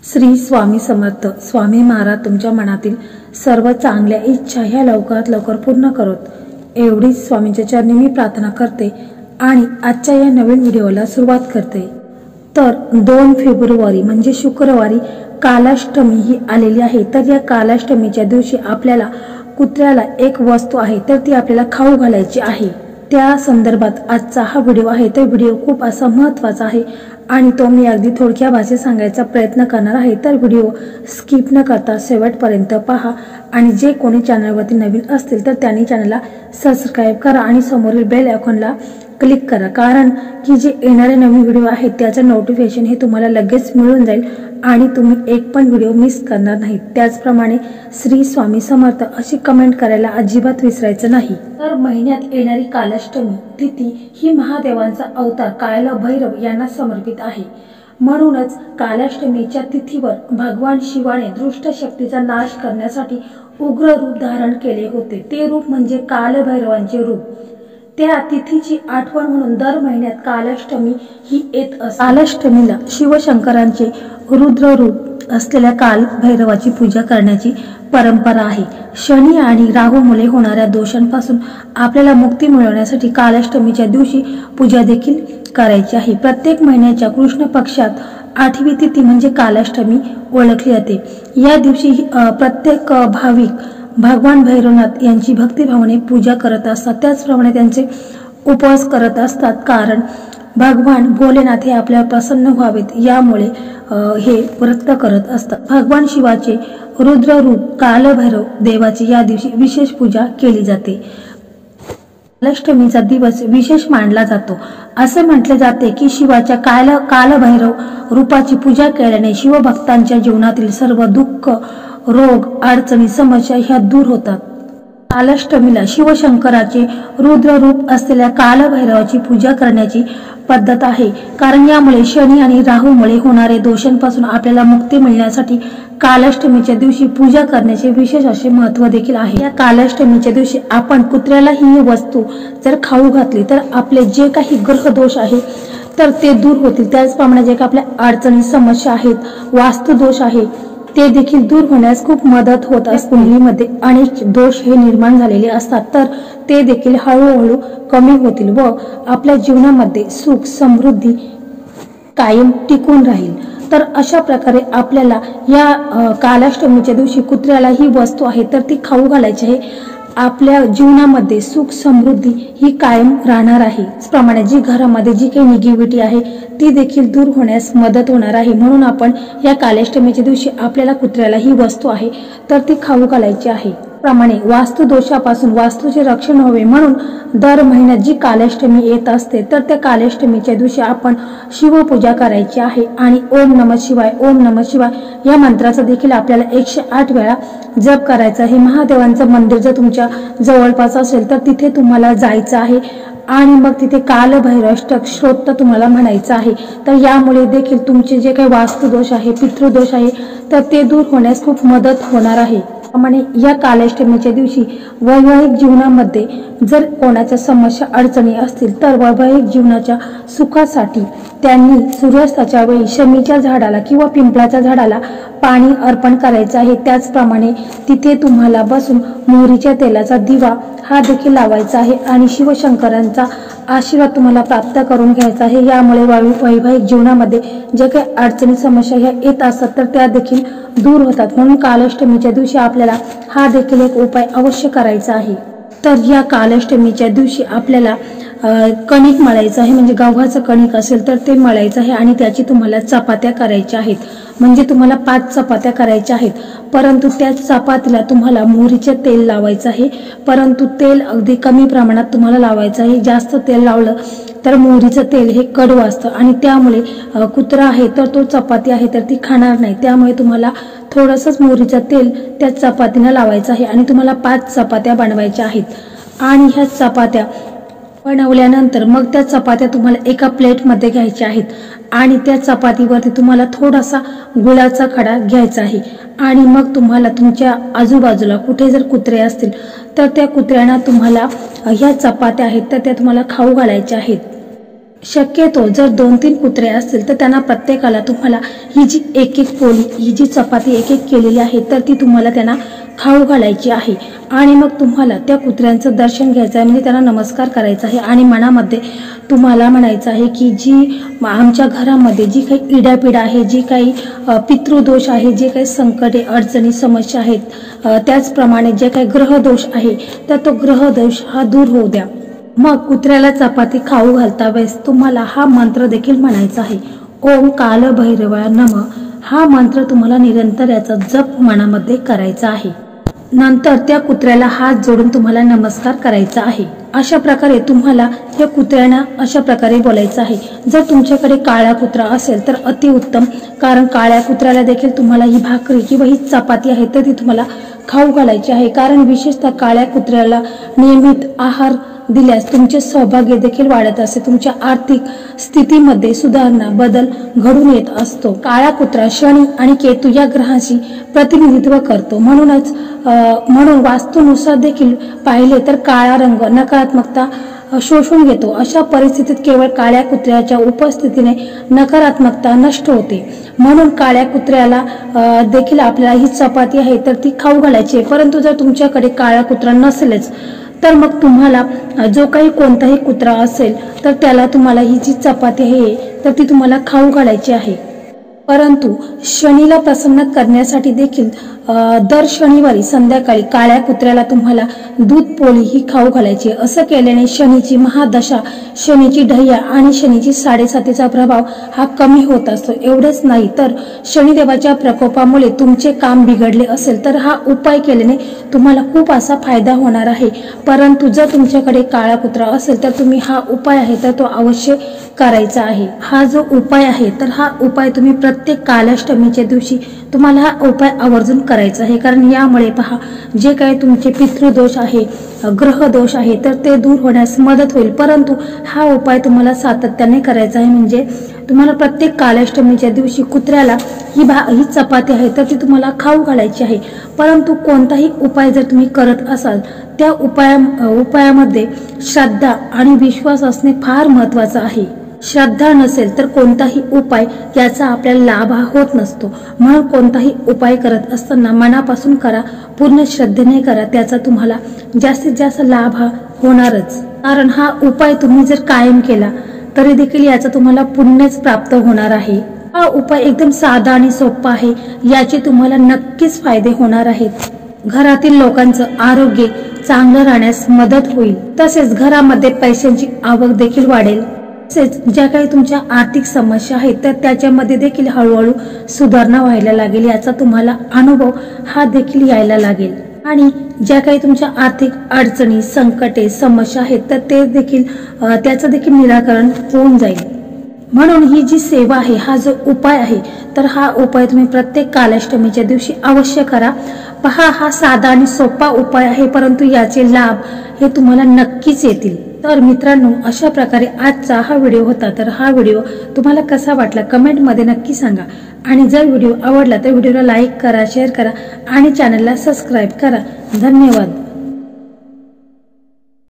श्री स्वामी समर्थ. स्वामी महाराज तुमच्या मनातील सर्व चांगल्या इच्छा ह्या लवकरात लवकर पूर्ण करत एवढीच स्वामींच्या चरणी मी प्रार्थना करते आणि आजच्या या नवीन व्हिडिओला सुरुवात करते. तर 2 फेब्रुवारी म्हणजे शुक्रवारी कालाष्टमी ही आलेली आहे. तर या कालाष्टमीच्या दिवशी आपल्याला कुत्र्याला एक वस्तू आहे तर ती आपल्याला खाऊ घालायची आहे. त्या संदर्भात आजचा हा व्हिडिओ आहे. तो व्हिडिओ खूप असा महत्त्वाचा आहे आणि तो मी अगदी थोडक्या भाषेत सांगायचा प्रयत्न करणार आहे. तर व्हिडिओ स्किप न करता शेवटपर्यंत पहा आणि जे कोणी चॅनलवरती नवीन असतील तर त्यांनी चॅनलला सबस्क्राईब करा आणि समोरील बेल आयकॉनला क्लिक करा, कारण की जे येणारे नवीन व्हिडिओ आहेत त्याचं नोटिफिकेशन हे तुम्हाला लगेच मिळून जाईल आणि तुम्ही एक पण व्हिडिओ मिस करणार नाहीत. त्याचप्रमाणे श्री स्वामी समर्थ अशी कमेंट करायला अजिबात विसरायचं नाही. तर महिन्यात येणारी कालाष्टमी तिथी ही महादेवांचा अवतार काल भैरव यांना समर्पित आहे. म्हणूनच कालाष्टमीच्या तिथीवर भगवान शिवाने दुष्ट शक्तीचा नाश करण्यासाठी उग्र रूप धारण केले होते. ते रूप म्हणजे कालभैरवांचे रूप. त्या तिथीची आठवण म्हणून दर महिन्यात कालाष्टमी ही येत असते. कालाष्टमीला शिवशंकरांचे रुद्र रूप असलेल्या काल भैरवाची पूजा करण्याची परंपरा आहे. शनी आणि राहूमुळे होणाऱ्या दोषांपासून आपल्याला मुक्ती मिळवण्यासाठी कालाष्टमीच्या दिवशी पूजा देखील करायची आहे. प्रत्येक महिन्याच्या कृष्ण पक्षात 8वी तिथी म्हणजे कालाष्टमी ओळखली जाते. या दिवशी प्रत्येक भाविक भगवान भैरवनाथ यांची भक्तिभावाने पूजा करत असतात. त्याचप्रमाणे त्यांचे उपवास करत असतात, कारण भगवान भोलेनाथ हे आपल्यावर प्रसन्न व्हावेत यामुळे हे व्रत करत असतात. भगवान शिवाचे रुद्र रूप कालभैरव देवाची या दिवशी विशेष पूजा केली जाते. कालाष्टमीचा दिवस विशेष मानला जातो. असे म्हटले जाते की शिवाच्या कालभैरव रूपाची पूजा केल्याने शिवभक्तांच्या जीवनातील सर्व दुःख, रोग, अडचणी, समस्या ह्या दूर होतात. कालाष्टमीला शिवशंकराचे रुद्र रूप असलेल्या कालभैरवाची पूजा करण्याची पद्धत आहे, कारण यामुळे शनी आणि राहूमुळे होणारे दोषांपासून आपल्याला मुक्ती मिळण्यासाठी कालाष्टमीच्या दिवशी पूजा करण्याचे विशेष असे महत्त्व देखील आहे. या कालाष्टमीच्या दिवशी आपण कुत्र्याला ही वस्तू जर खाऊ घातली तर आपले जे काही ग्रह दोष आहे तर ते दूर होतील. त्याचप्रमाणे जे काही आपल्या अडचणी, समस्या आहेत, वास्तुदोष आहे ते देखील दूर होण्यास खूप मदत होत असते. कुंडलीमध्ये अनेक दोष हे निर्माण झालेले असतात तर ते देखील हळूहळू कमी होतील व आपल्या जीवनामध्ये सुख समृद्धी कायम टिकून राहील. तर अशा प्रकारे आपल्याला या कालाष्टमीच्या दिवशी कुत्र्याला ही वस्तू आहे तर ती खाऊ घालायची आहे. आपल्या जीवनामध्ये सुख समृद्धी ही कायम राहणार आहे. त्याचप्रमाणे जी घरामध्ये जी काही निगेटिव्हिटी आहे ती देखील दूर होण्यास मदत होणार आहे. म्हणून आपण या कालाष्टमीच्या दिवशी आपल्याला कुत्र्याला ही वस्तू आहे तर ती खाऊ घालायची आहे. प्रमाणे वास्तुदोषापासून वास्तूचे रक्षण व्हावे म्हणून दर महिन्यात जी कालाष्टमी येत असते तर त्या कालाष्टमीच्या दिवशी आपण शिवपूजा करायची आहे आणि ओम नमः शिवाय, ओम नमः शिवाय या मंत्राचा देखील आपल्याला 108 वेळा जप करायचा आहे. महादेवांचं मंदिर जर तुमच्या जवळपास असेल तर तिथे तुम्हाला जायचं आहे आणि मग तिथे कालभैरवाष्टक स्तोत्र तुम्हाला म्हणायचं आहे. तर यामुळे देखील तुमचे जे काही वास्तुदोष आहे, पितृदोष आहे तर ते दूर होण्यास खूप मदत होणार आहे. त्याप्रमाणे या कालाष्टमीच्या दिवशी वैवाहिक जीवनामध्ये जर कोणाच्या समस्या अडचणी असतील तर वैवाहिक जीवनाच्या सुखासाठी त्यांनी सूर्यास्ताच्या वेळी शमीच्या झाडाला किंवा पिंपळाच्या झाडाला पाणी अर्पण करायचं आहे. त्याचप्रमाणे तिथे तुम्हाला बसून मोहरीच्या तेलाचा दिवा हा देखील लावायचा आहे आणि शिवशंकरांचा आशीर्वाद तुम्हाला प्राप्त करून घ्यायचा आहे. यामुळे वैवाहिक जीवनामध्ये जे काही अडचणी समस्या ह्या येत असतात तर त्या देखील दूर होतात. म्हणून कालाष्टमीच्या दिवशी आपल्याला हा देखील एक उपाय अवश्य करायचा आहे. तर या कालाष्टमीच्या दिवशी आपल्याला कणिक मळायचं आहे, म्हणजे गव्हाचं कणिक असेल तर ते मळायचं आहे आणि त्याची तुम्हाला चपात्या करायच्या आहेत. म्हणजे तुम्हाला 5 चपात्या करायच्या आहेत, परंतु त्या चपातीला तुम्हाला मोहरीचे तेल लावायचं आहे. परंतु तेल अगदी कमी प्रमाणात तुम्हाला लावायचं आहे. जास्त तेल लावलं तर मोहरीचं तेल हे कडू असतं आणि त्यामुळे कुत्रा आहे तर तो चपाती आहे तर ती खाणार नाही. त्यामुळे तुम्हाला थोडंसंच मोहरीचं तेल त्या चपातीला लावायचं आहे आणि तुम्हाला 5 चपात्या बनवायच्या आहेत. आणि ह्या चपात्या बनवल्यानंतर मग त्या चपात्या तुम्हाला एका प्लेटमध्ये घ्यायच्या आहेत आणि त्या चपातीवरती तुम्हाला थोडासा गुळाचा खडा घ्यायचा आहे आणि मग तुम्हाला तुमच्या आजूबाजूला कुठे जर कुत्रे असतील तर त्या कुत्र्यांना तुम्हाला ह्या चपात्या आहेत तर त्या तुम्हाला खाऊ घालायच्या आहेत. शक्यतो जर 2-3 कुत्रे असतील तर त्यांना प्रत्येकाला तुम्हाला ही जी एक पोळी, ही जी चपाती एक केलेली आहे तर ती तुम्हाला त्यांना खाऊ घालायची आहे आणि मग तुम्हाला त्या कुत्र्यांचं दर्शन घ्यायचं आहे, म्हणजे त्यांना नमस्कार करायचा आहे आणि मनामध्ये तुम्हाला म्हणायचं आहे की जी आमच्या घरामध्ये जी काही इडापिडा आहे, जी काही पितृदोष आहे, जे काही संकटे अडचणी समस्या आहेत, त्याचप्रमाणे जे काही ग्रहदोष आहे तर तो ग्रहदोष हा दूर होऊ द्या। मग कुत्र्याला चपाती खाऊ घालता वेळेस तुम्हाला हा मंत्र देखील म्हणायचा आहे, ओम काल भैरवाय नमः। हा मंत्र तुम्हाला निरंतर याचा जप मनामध्ये करायचा आहे। नंतर त्या कुत्र्याला हात जोडून तुम्हाला नमस्कार करायचा आहे। अशा प्रकारे तुम्हाला त्या कुत्र्यांना अशा प्रकारे बोलायचं आहे। जर तुमच्याकडे काळा कुत्रा असेल तर अतिउत्तम, कारण काळ्या कुत्र्याला देखील तुम्हाला ही भाकरी किंवा ही चपाती आहे तर ती तुम्हाला खाऊ घालायची आहे, कारण विशेषतः काळ्या कुत्र्याला नियमित आहार दिल्यास तुमचे सौभाग्य देखील वाढत असते, तुमच्या आर्थिक स्थितीमध्ये सुधारणा बदल घडून येत असतो। काळा कुत्रा शनी आणि केतू या ग्रहांशी प्रतिनिधित्व करतो, म्हणून वास्तुनुसार देखील पाहिले तर काळा रंग नकारात्मकता शोषून घेतो। अशा परिस्थितीत केवळ काळ्या कुत्र्याच्या उपस्थितीने नकारात्मकता नष्ट होते, म्हणून काळ्या कुत्र्याला देखील आपल्याला ही चपाती आहे तर ती खाऊ घालायची आहे। परंतु जर तुमच्याकडे काळा कुत्रा नसेलच तर मग तुम्हाला जो काही कोणताही कुत्रा असेल तर त्याला तुम्हाला ही जी चपाती आहे तर ती तुम्हाला खाऊ घालायची आहे। परंतु शनीला प्रसन्न करण्यासाठी देखील दर शनिवारी संध्याकाळी काळ्या कुत्र्याला तुम्हाला दूध पोळी ही खाऊ घालायची। असं केल्याने शनीची महादशा, शनीची ढैया आणि शनीची 7.5चा प्रभाव हा कमी होत असतो। एवढेच नाही तर शनिदेवाच्या प्रकोपामुळे तुमचे काम बिघडले असेल तर हा उपाय केल्याने तुम्हाला खूप असा फायदा होणार आहे। परंतु जर तुमच्याकडे काळा कुत्रा असेल तर तुम्ही हा उपाय आहे तर तो अवश्य करायचा आहे। हा जो उपाय आहे तर हा उपाय तुम्ही प्रत्येक कालाष्टमीच्या दिवशी तुम्हाला हा उपाय आवर्जून करायचा आहे, कारण यामुळे पहा जे काही तुमचे पितृदोष आहे, ग्रह दोष आहे तर ते दूर होण्यास मदत होईल। परंतु हा उपाय तुम्हाला सातत्याने करायचा आहे, म्हणजे तुम्हाला प्रत्येक कालाष्टमीच्या दिवशी कुत्र्याला ही चपाती आहे तर ती तुम्हाला खाऊ घालायची आहे। परंतु कोणताही उपाय जर तुम्ही करत असाल त्या उपायामध्ये श्रद्धा आणि विश्वास असणे फार महत्त्वाचं आहे। श्रद्धा नसेल तर कोणताही उपाय याचा आपल्याला लाभ होत नसतो, म्हणून कोणताही उपाय करत असताना मनापासून करा, पूर्ण श्रद्धेने करा, त्याचा तुम्हाला जास्तीत जास्त लाभ होणारच। कारण हा उपाय तुम्ही जर कायम केला तरी देखील याचा तुम्हाला पुण्यच प्राप्त होणार आहे। हा उपाय एकदम साधा आणि सोपा आहे, याचे तुम्हाला नक्कीच फायदे होणार आहेत। घरातील लोकांचं आरोग्य चांगलं राहण्यास मदत होईल, तसेच घरामध्ये पैशांची आवक देखील वाढेल। तसेच ज्या काही तुमच्या आर्थिक समस्या आहेत तर त्याच्यामध्ये देखील हळूहळू सुधारणा व्हायला लागेल, याचा तुम्हाला अनुभव हा देखील यायला लागेल। आणि ज्या काही तुमच्या आर्थिक अडचणी, संकटे, समस्या आहेत तर ते देखील त्याचं देखील निराकरण होऊन जाईल। म्हणून ही जी सेवा आहे, हा जो उपाय आहे तर हा उपाय तुम्ही प्रत्येक कालाष्टमीच्या दिवशी अवश्य करा। पहा, हा साधा आणि सोपा उपाय आहे, परंतु याचे लाभ हे तुम्हाला नक्कीच येतील। तर मित्रांनो, अशा प्रकारे आजचा हा व्हिडिओ होता। तर हा व्हिडिओ तुम्हाला कसा वाटला कमेंट मध्ये नक्की सांगा, आणि जर व्हिडिओ आवडला तर व्हिडिओला लाईक करा, शेअर करा आणि चॅनलला सबस्क्राईब करा। धन्यवाद।